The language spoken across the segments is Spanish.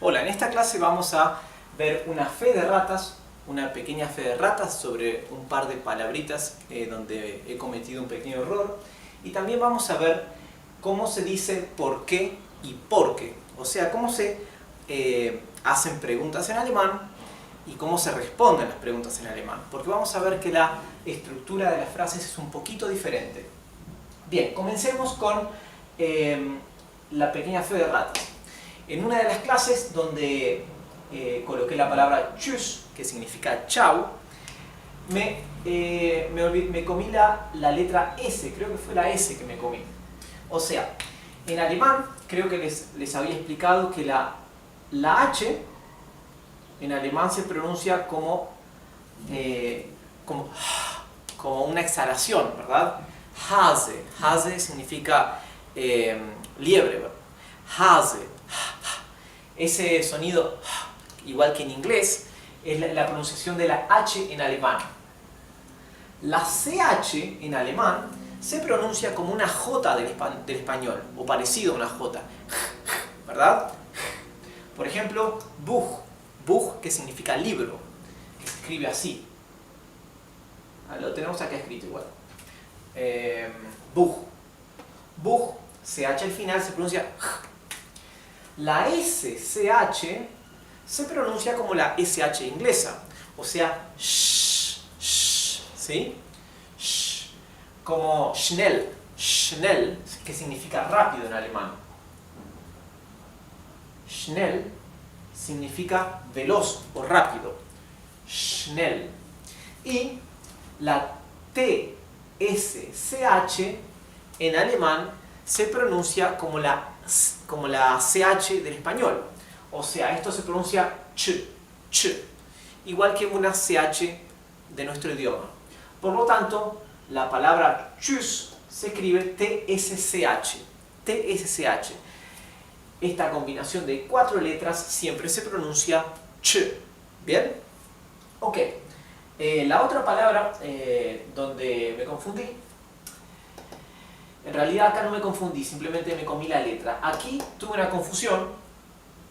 Hola, en esta clase vamos a ver una fe de ratas, una pequeña fe de ratas sobre un par de palabritas donde he cometido un pequeño error. Y también vamos a ver cómo se dice por qué y por qué. O sea, cómo se hacen preguntas en alemán y cómo se responden las preguntas en alemán. Porque vamos a ver que la estructura de las frases es un poquito diferente. Bien, comencemos con la pequeña fe de ratas. En una de las clases donde coloqué la palabra tschüss, que significa chau, me comí la letra S, creo que fue la S que me comí. O sea, en alemán creo que les había explicado que la H en alemán se pronuncia como una exhalación, ¿verdad? Hase, Hase significa liebre, Hase. Ese sonido, igual que en inglés, es la pronunciación de la H en alemán. La CH en alemán se pronuncia como una J del español, o parecido a una J, ¿verdad? Por ejemplo, Buch, Buch, que significa libro, que se escribe así. Lo tenemos acá escrito igual. Buch, Buch, CH al final se pronuncia La SCH se pronuncia como la SH inglesa, o sea, sh, sh, ¿sí? Sh, como schnell, schnell, que significa rápido en alemán. Schnell significa veloz o rápido, schnell. Y la TSCH en alemán se pronuncia como la CH del español. O sea, esto se pronuncia ch, ch, igual que una CH de nuestro idioma. Por lo tanto, la palabra tschüss se escribe TSCH, TSCH. Esta combinación de 4 letras siempre se pronuncia ch. ¿Bien? Ok. La otra palabra donde me confundí, en realidad acá no me confundí, simplemente me comí la letra. Aquí tuve una confusión.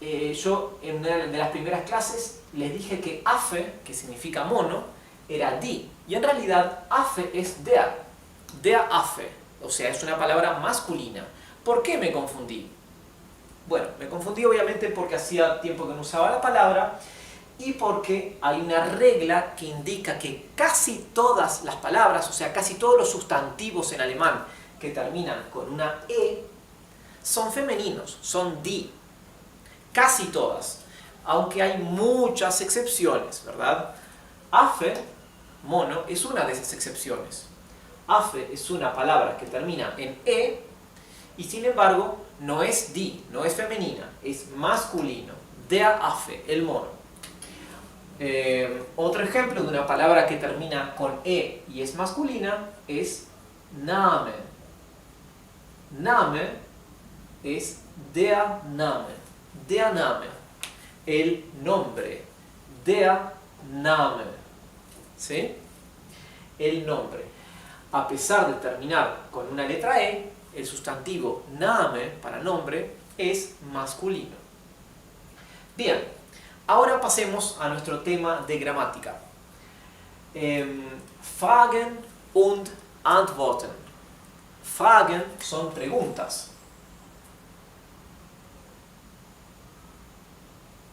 Yo en una de las primeras clases les dije que Affe, que significa mono, era die. Y en realidad Affe es der Affe. O sea, es una palabra masculina. ¿Por qué me confundí? Bueno, me confundí obviamente porque hacía tiempo que no usaba la palabra y porque hay una regla que indica que casi todas las palabras, o sea, casi todos los sustantivos en alemán que terminan con una E, son femeninos, son die. Casi todas, aunque hay muchas excepciones, ¿verdad? Affe, mono, es una de esas excepciones. Affe es una palabra que termina en E y sin embargo no es die, no es femenina, es masculino. Der Affe, el mono. Otro ejemplo de una palabra que termina con E y es masculina es Name. Name es der Name. Der Name, el nombre. Der Name, ¿sí? El nombre. A pesar de terminar con una letra E, el sustantivo Name, para nombre, es masculino. Bien, ahora pasemos a nuestro tema de gramática. Fragen und Antworten. Fragen son preguntas.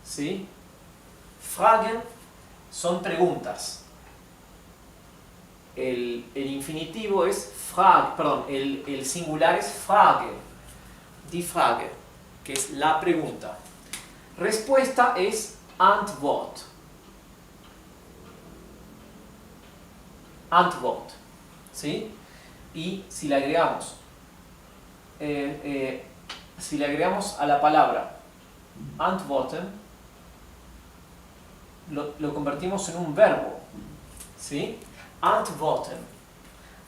¿Sí? Fragen son preguntas. El infinitivo es frage, perdón, el singular es frage. Die Frage, que es la pregunta. Respuesta es Antwort. Antwort. ¿Sí? Y si le agregamos a la palabra antworten, lo convertimos en un verbo, ¿sí? Antworten.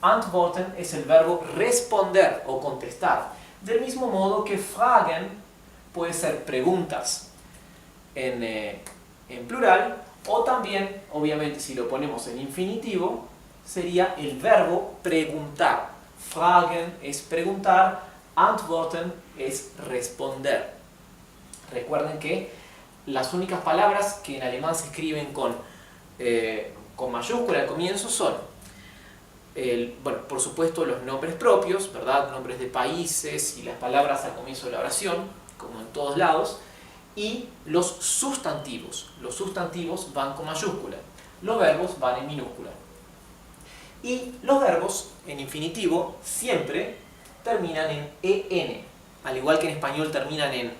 Antworten es el verbo responder o contestar. Del mismo modo que fragen puede ser preguntas en plural, o también, obviamente, si lo ponemos en infinitivo, sería el verbo preguntar. Fragen es preguntar, antworten es responder. Recuerden que las únicas palabras que en alemán se escriben con mayúscula al comienzo son, bueno, por supuesto los nombres propios, ¿verdad? Nombres de países y las palabras al comienzo de la oración, como en todos lados, y los sustantivos. Los sustantivos van con mayúscula, los verbos van en minúscula. Y los verbos en infinitivo siempre terminan en en, al igual que en español terminan en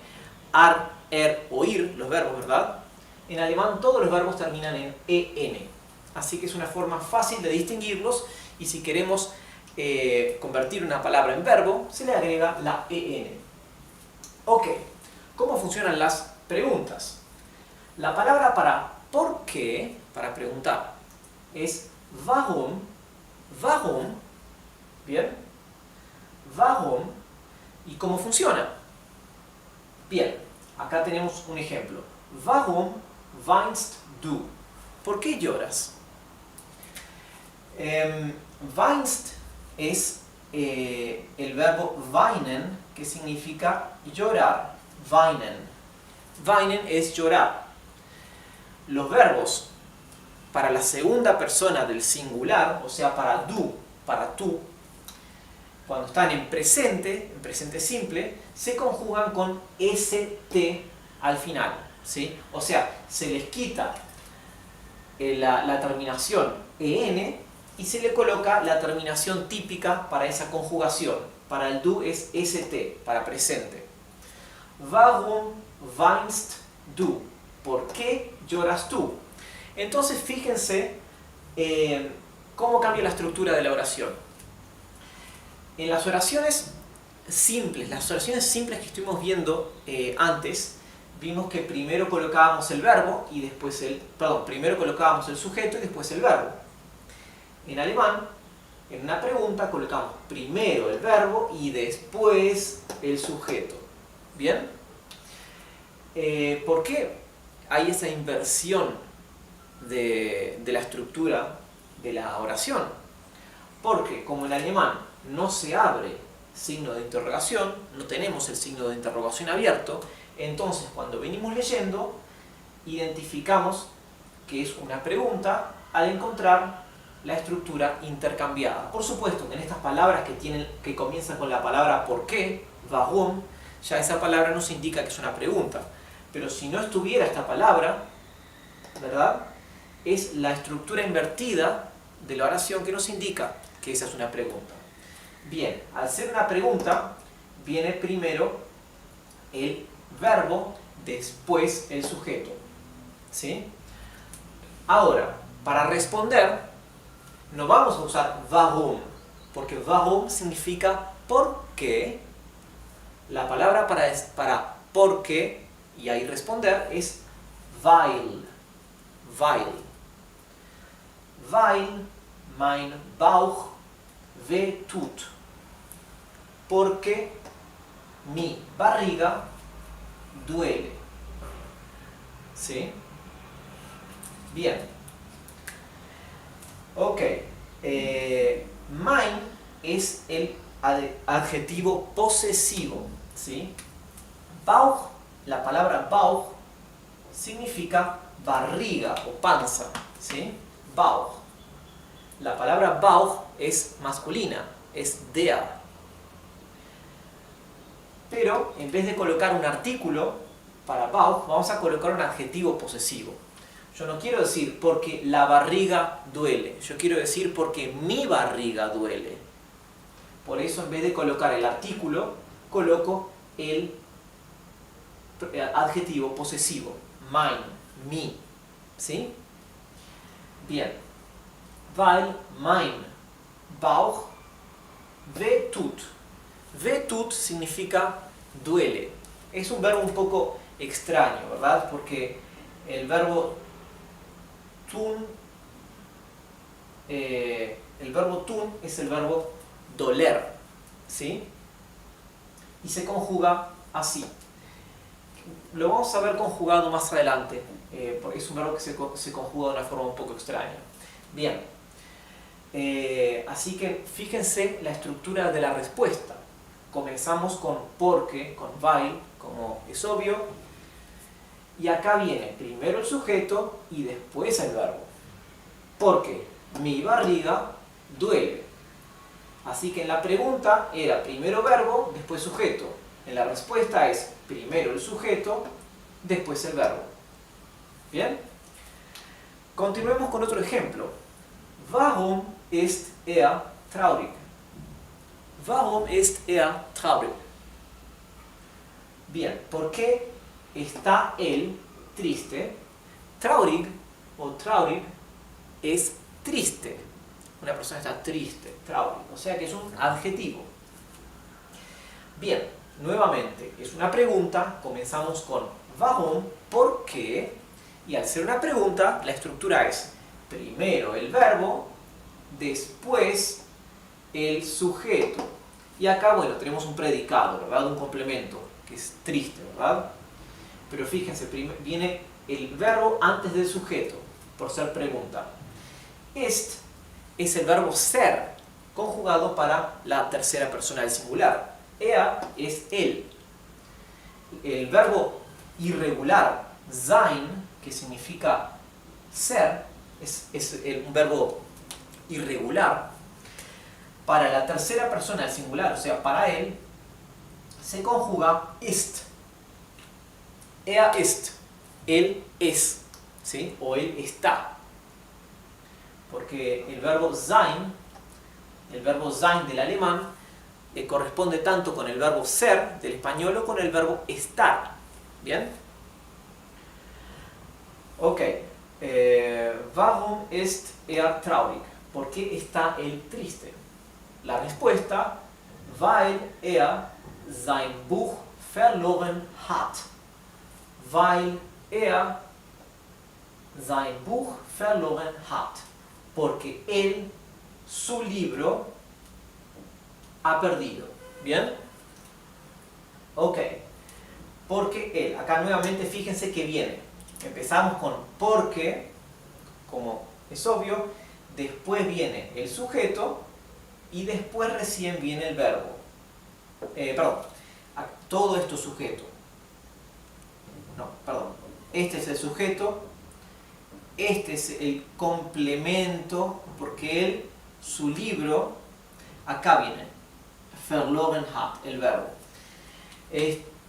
ar, er o ir, los verbos, ¿verdad? En alemán todos los verbos terminan en en. Así que es una forma fácil de distinguirlos, y si queremos convertir una palabra en verbo, se le agrega la en. Ok, ¿cómo funcionan las preguntas? La palabra para ¿por qué?, para preguntar, es warum, warum, ¿bien? Warum. ¿Y cómo funciona? Bien, acá tenemos un ejemplo. Warum weinst du? ¿Por qué lloras? Weinst es el verbo weinen, que significa llorar. Weinen. Weinen es llorar. Los verbos para la segunda persona del singular, o sea, para du, para tú, cuando están en presente simple, se conjugan con st al final, ¿sí? O sea, se les quita la terminación en y se le coloca la terminación típica para esa conjugación. Para el du es st, para presente. Warum weinst du? ¿Por qué lloras tú? Entonces fíjense cómo cambia la estructura de la oración. En las oraciones simples que estuvimos viendo antes, vimos que primero colocábamos el verbo y después primero colocábamos el sujeto y después el verbo. En alemán, en una pregunta colocamos primero el verbo y después el sujeto. ¿Bien? ¿Por qué hay esa inversión de la estructura de la oración? Porque como en alemán no se abre signo de interrogación, no tenemos el signo de interrogación abierto, entonces cuando venimos leyendo identificamos que es una pregunta al encontrar la estructura intercambiada. Por supuesto que en estas palabras que comienzan con la palabra ¿por qué?, warum, ya esa palabra nos indica que es una pregunta. Pero si no estuviera esta palabra, ¿verdad?, es la estructura invertida de la oración que nos indica que esa es una pregunta. Bien, al ser una pregunta, viene primero el verbo, después el sujeto. ¿Sí? Ahora, para responder, no vamos a usar warum, porque warum significa ¿por qué? La palabra para ¿por qué?, y ahí responder, es weil. Weil. Weil mein Bauch weh tut. Porque mi barriga duele. ¿Sí? Bien. Ok. Mein es el adjetivo posesivo. ¿Sí? Bauch, la palabra Bauch significa barriga o panza. ¿Sí? Bauch. La palabra Bauch es masculina, es der. Pero en vez de colocar un artículo para Bauch, vamos a colocar un adjetivo posesivo. Yo no quiero decir porque la barriga duele, yo quiero decir porque mi barriga duele. Por eso en vez de colocar el artículo, coloco el adjetivo posesivo, mein, mi. ¿Sí? Bien. Weil mein Bauch weh tut. Weh tut significa duele. Es un verbo un poco extraño, ¿verdad? Porque el verbo tun es el verbo doler, ¿sí? Y se conjuga así. Lo vamos a ver conjugado más adelante, porque es un verbo que se conjuga de una forma un poco extraña. Bien, así que fíjense la estructura de la respuesta. Comenzamos con porque, con weil, como es obvio, y acá viene primero el sujeto y después el verbo. Porque mi barriga duele. Así que en la pregunta era primero verbo, después sujeto. En la respuesta es primero el sujeto, después el verbo. ¿Bien? Continuemos con otro ejemplo. Warum ist er traurig? Warum ist er traurig? Bien, ¿por qué está él triste? Traurig o traurig es triste. Una persona está triste, traurig, o sea que es un adjetivo. Bien, nuevamente, es una pregunta, comenzamos con warum, ¿por qué? Y al ser una pregunta, la estructura es primero el verbo, después el sujeto. Y acá, bueno, tenemos un predicado, ¿verdad? Un complemento, que es triste, ¿verdad? Pero fíjense, viene el verbo antes del sujeto, por ser pregunta. Est es el verbo ser, conjugado para la tercera persona del singular. Er es él. El verbo irregular, sein, que significa ser, es un verbo irregular. Para la tercera persona del singular, o sea, para él, se conjuga ist. Er ist. Él es. ¿Sí? O él está. Porque el verbo sein del alemán, corresponde tanto con el verbo ser del español o con el verbo estar. ¿Bien? Ok. Warum ist er traurig? ¿Por qué está él triste? La respuesta, weil er sein Buch verloren hat. Weil er sein Buch verloren hat. Porque él, su libro, ha perdido. ¿Bien? Ok. Porque él. Acá nuevamente fíjense que viene. Empezamos con porque, como es obvio. Después viene el sujeto. Y después recién viene el verbo. Todo esto es sujeto. No, perdón. Este es el sujeto. Este es el complemento, porque él, su libro, acá viene, verloren hat, el verbo.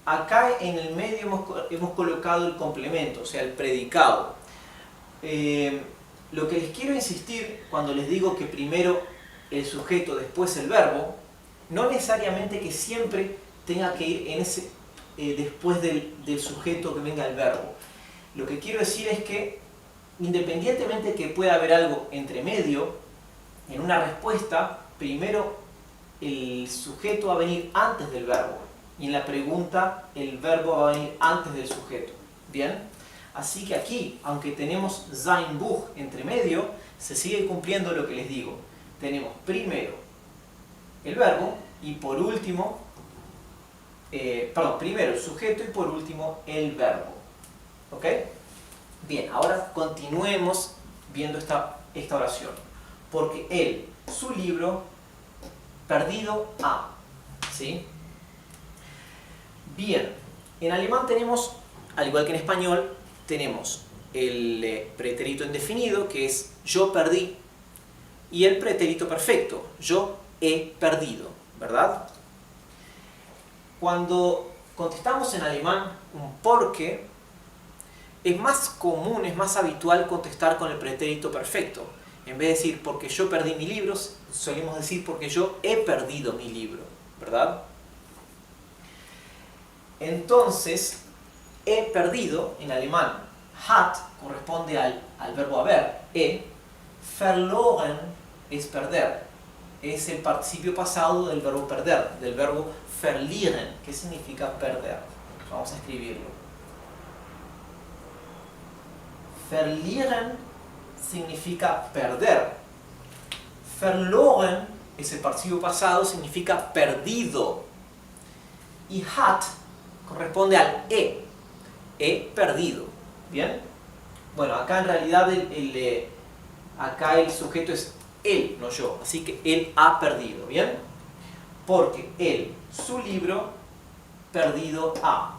Acá en el medio hemos colocado el complemento, o sea, el predicado. Lo que les quiero insistir cuando les digo que primero el sujeto, después el verbo, no necesariamente que siempre tenga que ir en ese, después del sujeto que venga el verbo. Lo que quiero decir es que independientemente que pueda haber algo entre medio, en una respuesta, primero el sujeto va a venir antes del verbo. Y en la pregunta, el verbo va a venir antes del sujeto. ¿Bien? Así que aquí, aunque tenemos sein Buch entre medio, se sigue cumpliendo lo que les digo. Tenemos primero el verbo y por último, primero el sujeto y por último el verbo. ¿Ok? Bien, ahora continuemos viendo esta oración. Porque él, su libro, perdido ha. ¿Sí? Bien, en alemán tenemos, al igual que en español, tenemos el pretérito indefinido, que es yo perdí, y el pretérito perfecto, yo he perdido, ¿verdad? Cuando contestamos en alemán un porque, es más común, es más habitual contestar con el pretérito perfecto. En vez de decir porque yo perdí mi libro, solemos decir porque yo he perdido mi libro, ¿verdad? Entonces, he perdido, en alemán, hat corresponde al verbo haber, verloren es perder, es el participio pasado del verbo perder, del verbo verlieren, que significa perder. Vamos a escribirlo. Verlieren significa perder. Verloren es el participio pasado, significa perdido. Y hat corresponde al he perdido. ¿Bien? Bueno, acá en realidad acá el sujeto es él, no yo. Así que él ha perdido. ¿Bien? Porque él, su libro, perdido ha.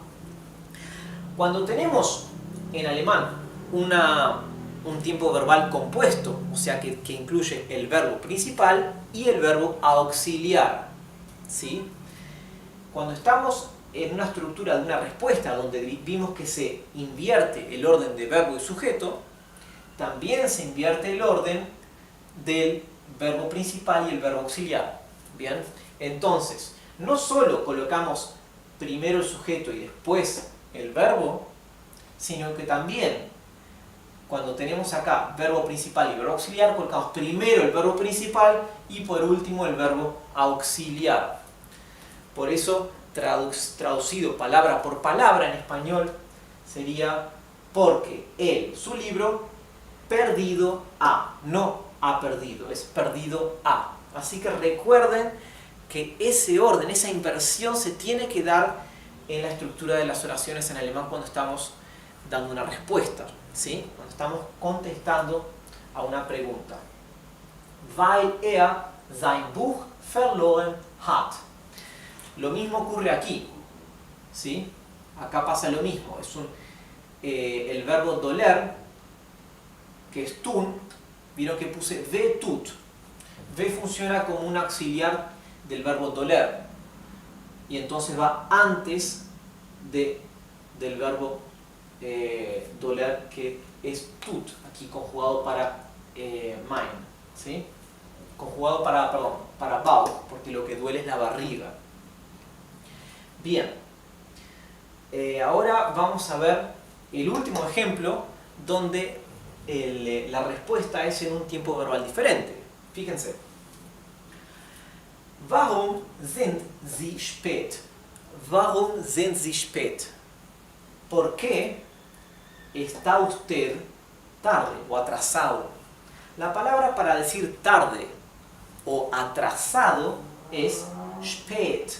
Cuando tenemos en alemán un tiempo verbal compuesto, o sea que incluye el verbo principal y el verbo auxiliar, ¿sí? Cuando estamos en una estructura de una respuesta donde vimos que se invierte el orden de verbo y sujeto, también se invierte el orden del verbo principal y el verbo auxiliar. ¿Bien? Entonces, no solo colocamos primero el sujeto y después el verbo, sino que también cuando tenemos acá verbo principal y verbo auxiliar, colocamos primero el verbo principal y por último el verbo auxiliar. Por eso, traducido palabra por palabra en español, sería porque él, su libro, perdido a, no ha perdido, es perdido a. Así que recuerden que ese orden, esa inversión se tiene que dar en la estructura de las oraciones en alemán cuando estamos dando una respuesta, ¿sí? Cuando estamos contestando a una pregunta. Weil er sein Buch verloren hat. Lo mismo ocurre aquí, ¿sí? Acá pasa lo mismo, es el verbo doler, que es tun, vieron que puse ve tut. Ve funciona como un auxiliar del verbo doler y entonces va antes del verbo doler, que es tut, aquí conjugado para mein, ¿sí? Conjugado para Bauch, porque lo que duele es la barriga. Bien, ahora vamos a ver el último ejemplo donde la respuesta es en un tiempo verbal diferente. Fíjense. Warum sind Sie spät? Warum sind Sie spät? ¿Por qué está usted tarde o atrasado? La palabra para decir tarde o atrasado es spät.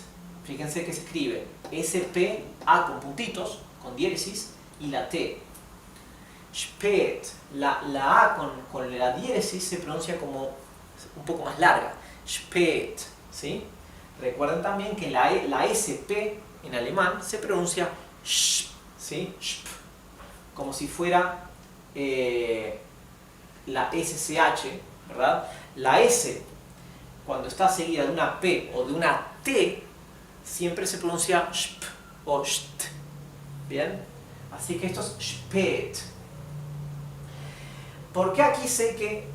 Fíjense que se escribe S-P-A con puntitos, con diéresis, y la T. Spät. La A con la diéresis se pronuncia como un poco más larga. Spät. ¿Sí? Recuerden también que la SP en alemán se pronuncia sh, ¿sí? Sp, como si fuera la SCH, ¿verdad? La S, cuando está seguida de una P o de una T, siempre se pronuncia sp o st. ¿Bien? Así que esto es spät. ¿Por qué aquí sé que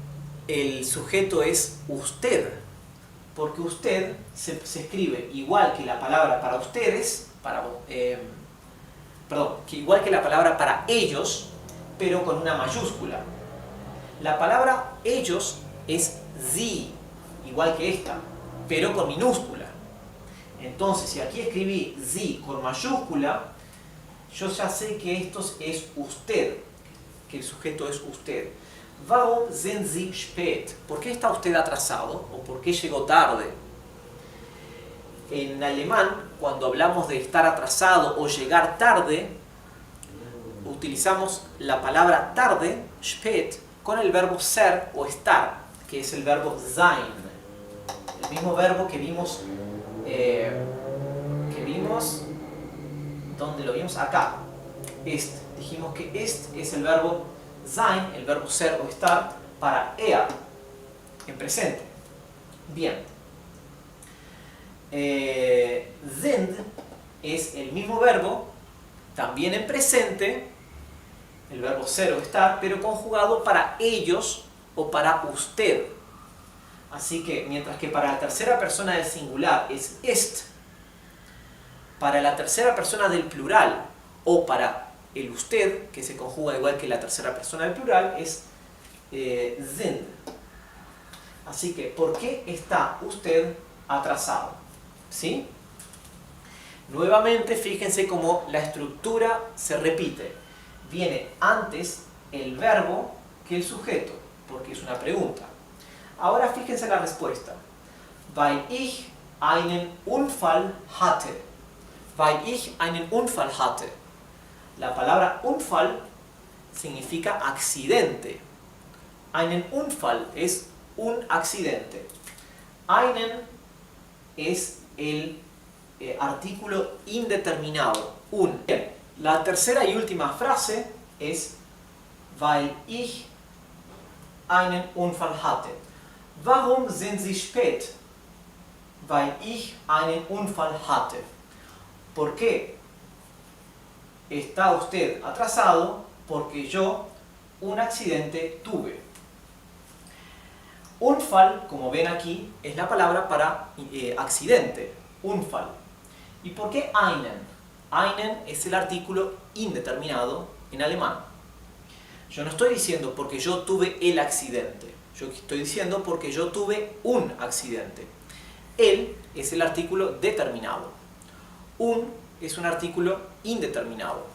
el sujeto es usted? Porque usted se escribe igual que la palabra para ustedes, igual que la palabra para ellos, pero con una mayúscula. La palabra ellos es sie, igual que esta, pero con minúscula. Entonces, si aquí escribí sie con mayúscula, yo ya sé que esto es usted, que el sujeto es usted. Warum sind Sie spät? ¿Por qué está usted atrasado? ¿O por qué llegó tarde? En alemán, cuando hablamos de estar atrasado o llegar tarde, utilizamos la palabra tarde, spät, con el verbo ser o estar, que es el verbo sein. El mismo verbo que vimos, ¿dónde lo vimos? Acá. Dijimos que es el verbo sein, el verbo ser o estar, para er, en presente. Bien. Sind es el mismo verbo, también en presente, el verbo ser o estar, pero conjugado para ellos o para usted. Así que, mientras que para la tercera persona del singular es est, para la tercera persona del plural o para el usted, que se conjuga igual que la tercera persona del plural, es sind. Así que, ¿por qué está usted atrasado? ¿Sí? Nuevamente, fíjense cómo la estructura se repite. Viene antes el verbo que el sujeto, porque es una pregunta. Ahora fíjense la respuesta. Weil ich einen Unfall hatte. Weil ich einen Unfall hatte. La palabra Unfall significa accidente. Einen Unfall es un accidente. Einen es el artículo indeterminado. Un. La tercera y última frase es weil ich einen Unfall hatte. Warum sind Sie spät? Weil ich einen Unfall hatte. ¿Por qué está usted atrasado? Porque yo un accidente tuve. Unfall, como ven aquí, es la palabra para accidente. Unfall. ¿Y por qué einen? Einen es el artículo indeterminado en alemán. Yo no estoy diciendo porque yo tuve el accidente. Yo estoy diciendo porque yo tuve un accidente. El es el artículo determinado. Un es un artículo indeterminado.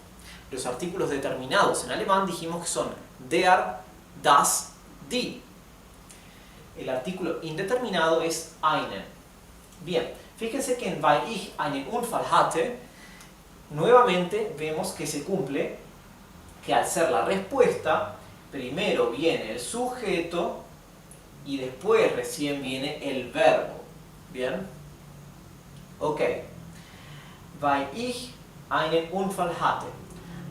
Los artículos determinados en alemán dijimos que son der, das, die. El artículo indeterminado es einen. Bien, fíjense que en weil ich einen Unfall hatte, nuevamente vemos que se cumple que al ser la respuesta, primero viene el sujeto y después recién viene el verbo. ¿Bien? Ok. Weil ich einen Unfall hatte.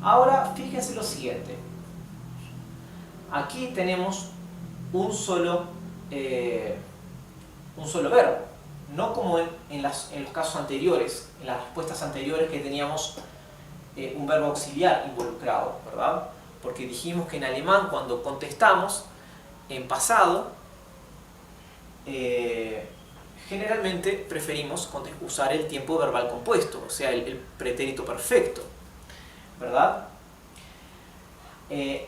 Ahora fíjense lo siguiente. Aquí tenemos un solo verbo. No como en los casos anteriores, en las respuestas anteriores que teníamos un verbo auxiliar involucrado, ¿verdad? Porque dijimos que en alemán cuando contestamos en pasado, generalmente preferimos usar el tiempo verbal compuesto, o sea, el pretérito perfecto, ¿verdad?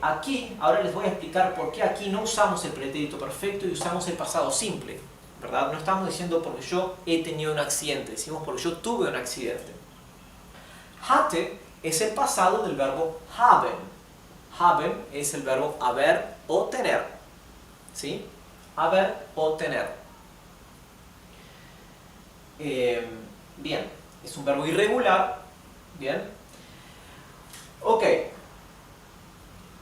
Aquí, ahora les voy a explicar por qué aquí no usamos el pretérito perfecto y usamos el pasado simple, ¿verdad? No estamos diciendo porque yo he tenido un accidente, decimos porque yo tuve un accidente. Hatte es el pasado del verbo haben. Haben es el verbo haber o tener. ¿Sí? Haber o tener. Bien, es un verbo irregular. Bien. Ok.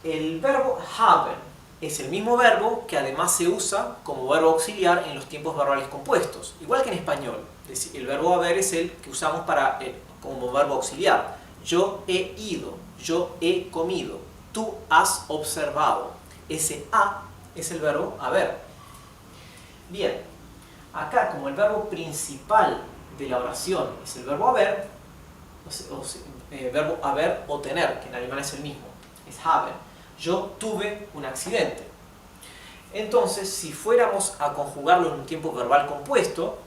El verbo haben es el mismo verbo que además se usa como verbo auxiliar en los tiempos verbales compuestos. Igual que en español. El verbo haber es el que usamos como verbo auxiliar. Yo he ido, yo he comido, tú has observado. Ese a es el verbo haber. Bien, acá como el verbo principal de la oración es el verbo haber, verbo haber o tener, que en alemán es el mismo, es haben. Yo tuve un accidente. Entonces, si fuéramos a conjugarlo en un tiempo verbal compuesto,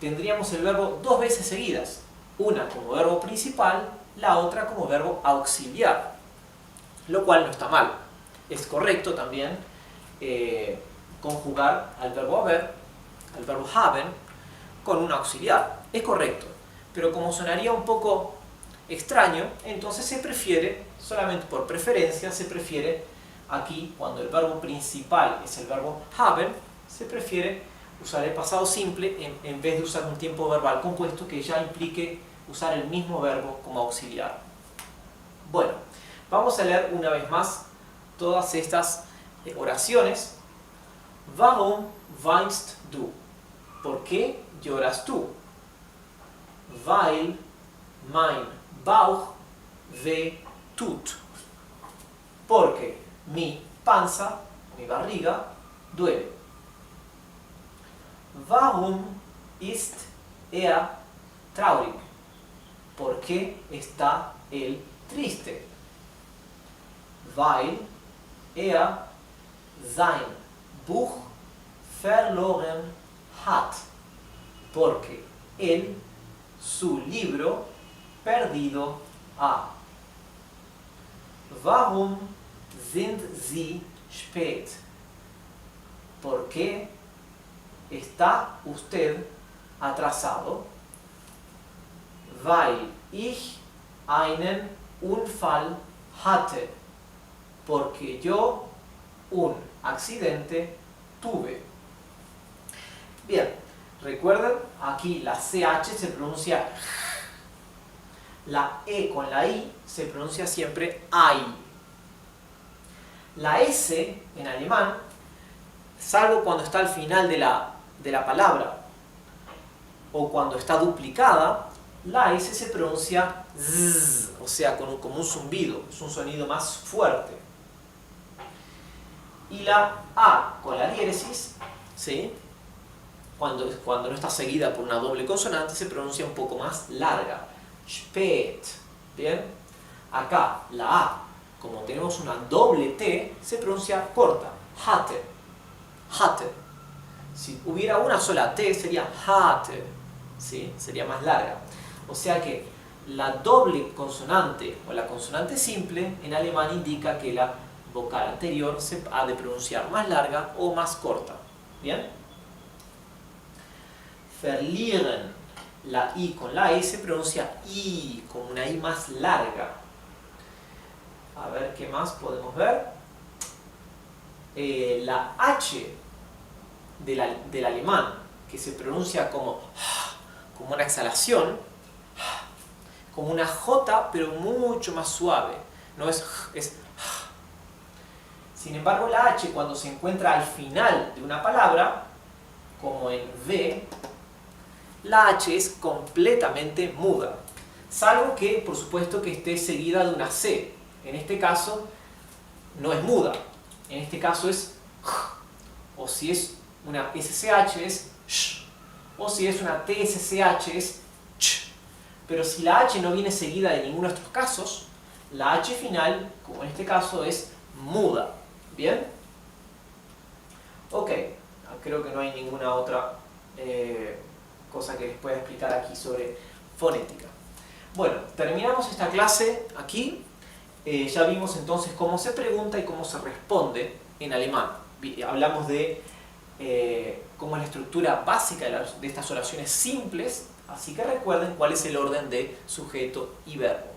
tendríamos el verbo dos veces seguidas. Una como verbo principal, la otra como verbo auxiliar, lo cual no está mal. Es correcto también conjugar al verbo haber, al verbo haben, con un auxiliar. Es correcto, pero como sonaría un poco extraño, entonces se prefiere, solamente por preferencia, se prefiere aquí, cuando el verbo principal es el verbo haben, se prefiere usar el pasado simple en vez de usar un tiempo verbal compuesto que ya implique usar el mismo verbo como auxiliar. Bueno, vamos a leer una vez más todas estas oraciones. Warum weinst du? ¿Por qué lloras tú? Weil mein Bauch weh tut. Porque mi panza, mi barriga, duele. Warum ist er traurig? ¿Por qué está él triste? Weil er sein Buch verloren hat. Porque él su libro perdido ha. Warum sind Sie spät? ¿Por qué está usted atrasado? Weil ich einen Unfall hatte. Porque yo un accidente tuve. Bien, recuerden, aquí la CH se pronuncia la E con la I se pronuncia siempre AI. La S en alemán, salvo cuando está al final de la palabra o cuando está duplicada, la S se pronuncia Z, o sea, como un zumbido, es un sonido más fuerte. Y la A con la diéresis, ¿sí? Cuando no está seguida por una doble consonante, se pronuncia un poco más larga. Spät. ¿Bien? Acá, la A, como tenemos una doble T, se pronuncia corta. Hatte. Hatte. Si hubiera una sola T, sería hatte. ¿Sí? Sería más larga. O sea que la doble consonante o la consonante simple en alemán indica que la vocal anterior se ha de pronunciar más larga o más corta. ¿Bien? Verlieren. La I con la E se pronuncia I, con una I más larga. A ver qué más podemos ver. La H del alemán, que se pronuncia como una exhalación, como una J, pero mucho más suave. No es Sin embargo, la H, cuando se encuentra al final de una palabra, como en V, la H es completamente muda, salvo que, por supuesto, que esté seguida de una C. En este caso, no es muda. En este caso es o si es una SSH es sh, o si es una TSCH es ch. Pero si la H no viene seguida de ninguno de estos casos, la H final, como en este caso, es muda. ¿Bien? Ok, creo que no hay ninguna otra cosa que les pueda explicar aquí sobre fonética. Bueno, terminamos esta clase aquí. Ya vimos entonces cómo se pregunta y cómo se responde en alemán. Hablamos de cómo es la estructura básica de estas oraciones simples, así que recuerden cuál es el orden de sujeto y verbo.